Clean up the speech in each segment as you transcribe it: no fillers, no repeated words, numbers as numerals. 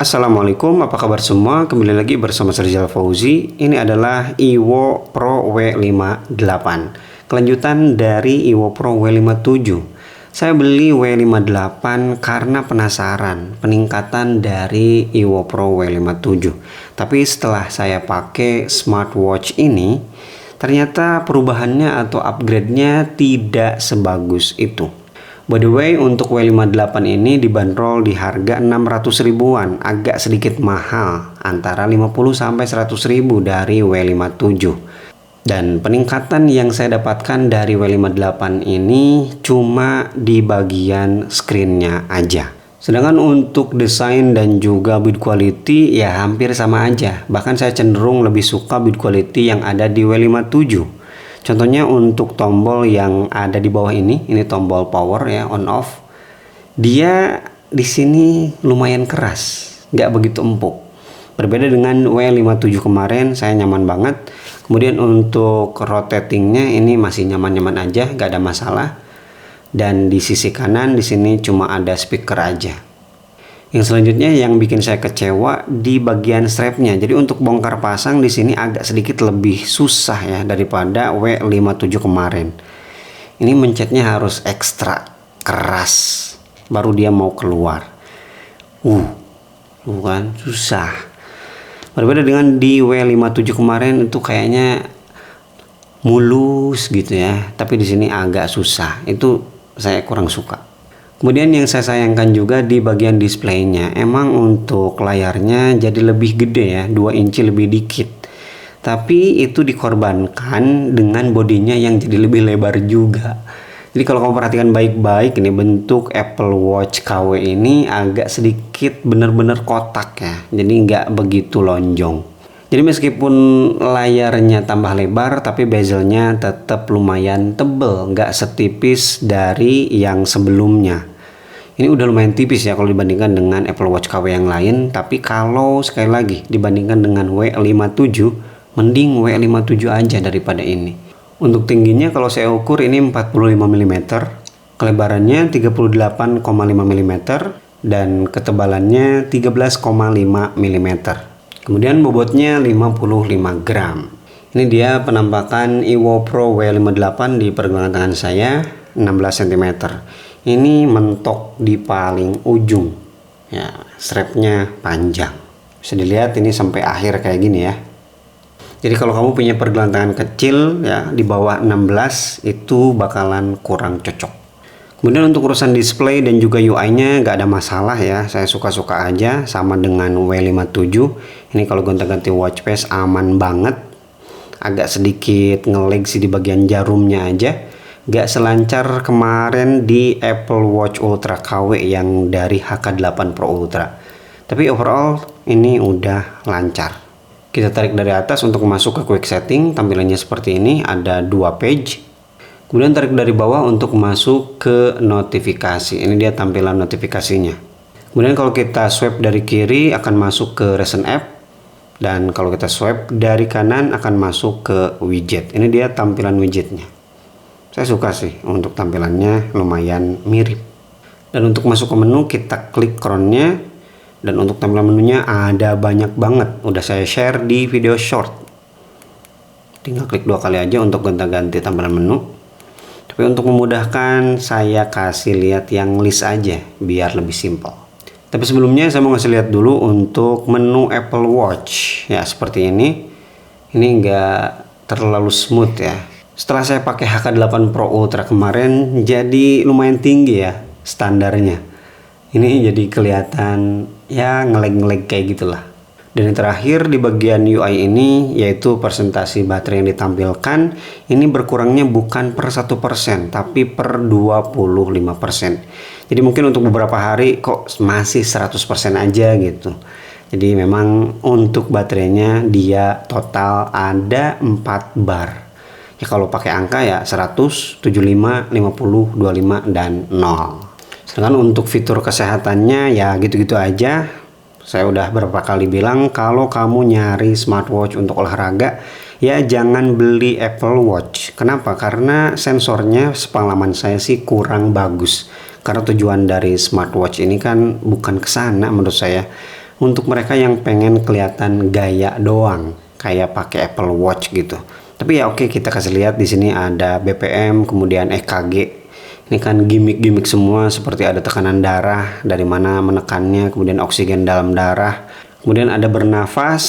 Assalamualaikum, apa kabar semua? Kembali lagi bersama Rizal Fauzi. Ini adalah Evo Pro W58, kelanjutan dari Evo Pro W57. Saya beli W58 karena penasaran peningkatan dari Evo Pro W57. Tapi setelah saya pakai smartwatch ini, ternyata perubahannya atau upgrade-nya tidak sebagus itu. By the way, untuk W58 ini dibanderol di harga 600 ribuan, agak sedikit mahal, antara 50 sampai 100 ribu dari W57. Dan peningkatan yang saya dapatkan dari W58 ini cuma di bagian screen-nya aja. Sedangkan untuk desain dan juga build quality ya hampir sama aja. Bahkan saya cenderung lebih suka build quality yang ada di W57. Contohnya untuk tombol yang ada di bawah ini tombol power ya, on off. Dia di sini lumayan keras, nggak begitu empuk. Berbeda dengan W57 kemarin, saya nyaman banget. Kemudian untuk rotatingnya ini masih nyaman-nyaman aja, nggak ada masalah. Dan di sisi kanan di sini cuma ada speaker aja. Yang selanjutnya yang bikin saya kecewa di bagian strapnya. Jadi untuk bongkar pasang di sini agak sedikit lebih susah ya daripada W57 kemarin. Ini mencetnya harus ekstra keras baru dia mau keluar. Bukan susah. Berbeda dengan di W57 kemarin itu kayaknya mulus gitu ya. Tapi di sini agak susah. Itu saya kurang suka. Kemudian yang saya sayangkan juga di bagian displaynya, emang untuk layarnya jadi lebih gede ya, 2 inci lebih dikit. Tapi itu dikorbankan dengan bodinya yang jadi lebih lebar juga. Jadi kalau kamu perhatikan baik-baik, ini bentuk Apple Watch KW ini agak sedikit bener-bener kotak ya, jadi nggak begitu lonjong. Jadi meskipun layarnya tambah lebar, tapi bezelnya tetap lumayan tebel, nggak setipis dari yang sebelumnya. Ini udah lumayan tipis ya kalau dibandingkan dengan Apple Watch KW yang lain. Tapi kalau sekali lagi dibandingkan dengan W57, mending W57 aja daripada ini. Untuk tingginya kalau saya ukur ini 45 mm, kelebarannya 38,5 mm, dan ketebalannya 13,5 mm. Kemudian bobotnya 55 gram. Ini dia penampakan Evo Pro W58 di pergelangan tangan saya, 16 cm. Ini mentok di paling ujung ya, strapnya panjang, bisa dilihat ini sampai akhir kayak gini ya. Jadi kalau kamu punya pergelangan tangan kecil ya di bawah 16 itu bakalan kurang cocok. Kemudian untuk urusan display dan juga UI nya nggak ada masalah ya, saya suka-suka aja sama dengan W57. Ini kalau gonta-ganti watch face aman banget. Agak sedikit nge-lag sih di bagian jarumnya aja. Gak selancar kemarin di Apple Watch Ultra KW yang dari HK8 Pro Ultra. Tapi overall ini udah lancar. Kita tarik dari atas untuk masuk ke quick setting. Tampilannya seperti ini, ada 2 page. Kemudian tarik dari bawah untuk masuk ke notifikasi. Ini dia tampilan notifikasinya. Kemudian kalau kita swipe dari kiri akan masuk ke recent app. Dan kalau kita swipe dari kanan akan masuk ke widget. Ini dia tampilan widgetnya. Saya suka sih untuk tampilannya, lumayan mirip. Dan untuk masuk ke menu kita klik crown-nya. Dan untuk tampilan menunya ada banyak banget. Udah saya share di video short. Tinggal klik 2 kali aja untuk gonta-ganti tampilan menu. Tapi untuk memudahkan saya kasih lihat yang list aja biar lebih simpel. Tapi sebelumnya saya mau ngasih lihat dulu untuk menu Apple Watch. Ya seperti ini. Ini enggak terlalu smooth ya. Setelah saya pakai HK8 Pro Ultra kemarin jadi lumayan tinggi ya standarnya. Ini jadi kelihatan ya ngelag-ngelag kayak gitulah. Dan yang terakhir di bagian UI ini yaitu presentasi baterai yang ditampilkan. Ini berkurangnya bukan per 1% tapi per 25%. Jadi mungkin untuk beberapa hari kok masih 100% aja gitu. Jadi memang untuk baterainya dia total ada 4 bar. Ya kalau pakai angka ya 100, 75, 50, 25, dan 0. Sedangkan untuk fitur kesehatannya ya gitu-gitu aja. Saya udah berapa kali bilang kalau kamu nyari smartwatch untuk olahraga ya jangan beli Apple Watch. Kenapa? Karena sensornya sepengalaman saya sih kurang bagus. Karena tujuan dari smartwatch ini kan bukan ke sana menurut saya. untuk mereka yang pengen kelihatan gaya doang, kayak pakai Apple Watch gitu. Tapi ya oke, kita kasih lihat di sini ada BPM, kemudian EKG. Ini kan gimmick-gimmick semua, seperti ada tekanan darah, dari mana menekannya, kemudian oksigen dalam darah, kemudian ada bernafas,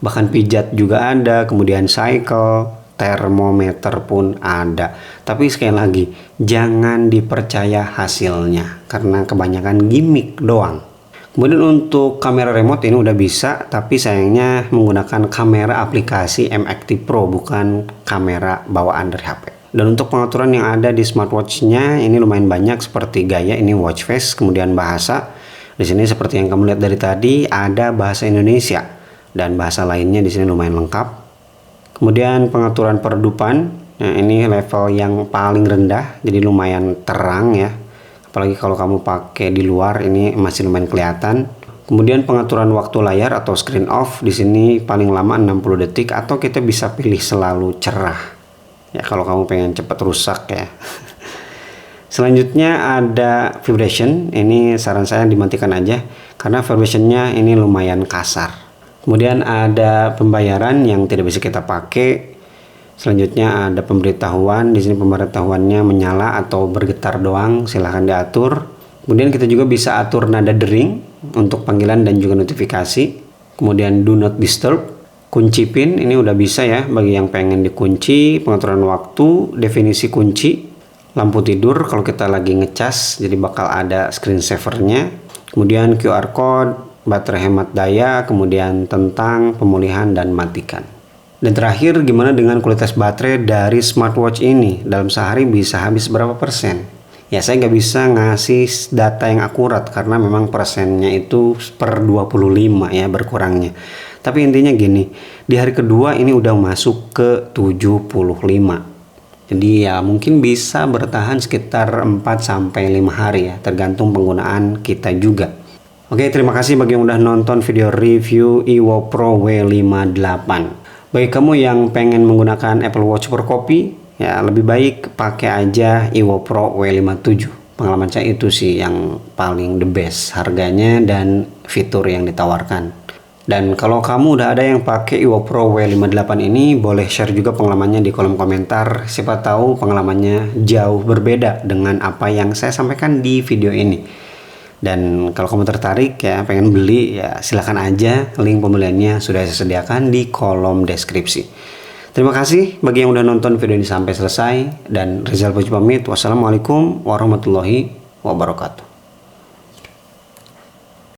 bahkan pijat juga ada, kemudian cycle, termometer pun ada. Tapi sekali lagi, jangan dipercaya hasilnya karena kebanyakan gimmick doang. Kemudian untuk kamera remote ini udah bisa, tapi sayangnya menggunakan kamera aplikasi M-Active Pro, bukan kamera bawaan dari HP. Dan untuk pengaturan yang ada di smartwatch-nya ini lumayan banyak, seperti gaya ini watch face, kemudian bahasa. Di sini seperti yang kamu lihat dari tadi ada bahasa Indonesia dan bahasa lainnya di sini lumayan lengkap. Kemudian pengaturan peredupan, nah ini level yang paling rendah, jadi lumayan terang ya. Apalagi kalau kamu pakai di luar ini masih lumayan kelihatan. Kemudian pengaturan waktu layar atau screen off di sini paling lama 60 detik atau kita bisa pilih selalu cerah. Ya kalau kamu pengen cepat rusak ya. Selanjutnya ada vibration. Ini saran saya dimatikan aja karena vibrationnya ini lumayan kasar. Kemudian ada pembayaran yang tidak bisa kita pakai. Selanjutnya ada pemberitahuan. Di sini pemberitahuannya menyala atau bergetar doang, silahkan diatur. Kemudian kita juga bisa atur nada dering untuk panggilan dan juga notifikasi. Kemudian do not disturb. Kunci pin ini udah bisa ya bagi yang pengen dikunci, pengaturan waktu, definisi kunci, lampu tidur kalau kita lagi ngecas jadi bakal ada screen savernya, kemudian QR code, baterai hemat daya, kemudian tentang pemulihan dan matikan. Dan terakhir, gimana dengan kualitas baterai dari smartwatch ini? Dalam sehari bisa habis berapa persen? Ya saya nggak bisa ngasih data yang akurat karena memang persennya itu per 25 ya berkurangnya. Tapi intinya gini, di hari kedua ini udah masuk ke 75. Jadi ya mungkin bisa bertahan sekitar 4-5 hari ya, tergantung penggunaan kita juga. Oke, terima kasih bagi yang udah nonton video review Ewo Pro W58. Bagi kamu yang pengen menggunakan Apple Watch per copy, ya lebih baik pakai aja Ewo Pro W57. Pengalaman saya itu sih yang paling the best harganya dan fitur yang ditawarkan. Dan kalau kamu udah ada yang pakai Ewo Pro W58 ini, boleh share juga pengalamannya di kolom komentar. Siapa tahu pengalamannya jauh berbeda dengan apa yang saya sampaikan di video ini. Dan kalau kamu tertarik ya pengen beli, ya silahkan aja, link pembeliannya sudah saya sediakan di kolom deskripsi. Terima kasih bagi yang udah nonton video ini sampai selesai, dan Rizal Puji pamit. Wassalamualaikum warahmatullahi wabarakatuh.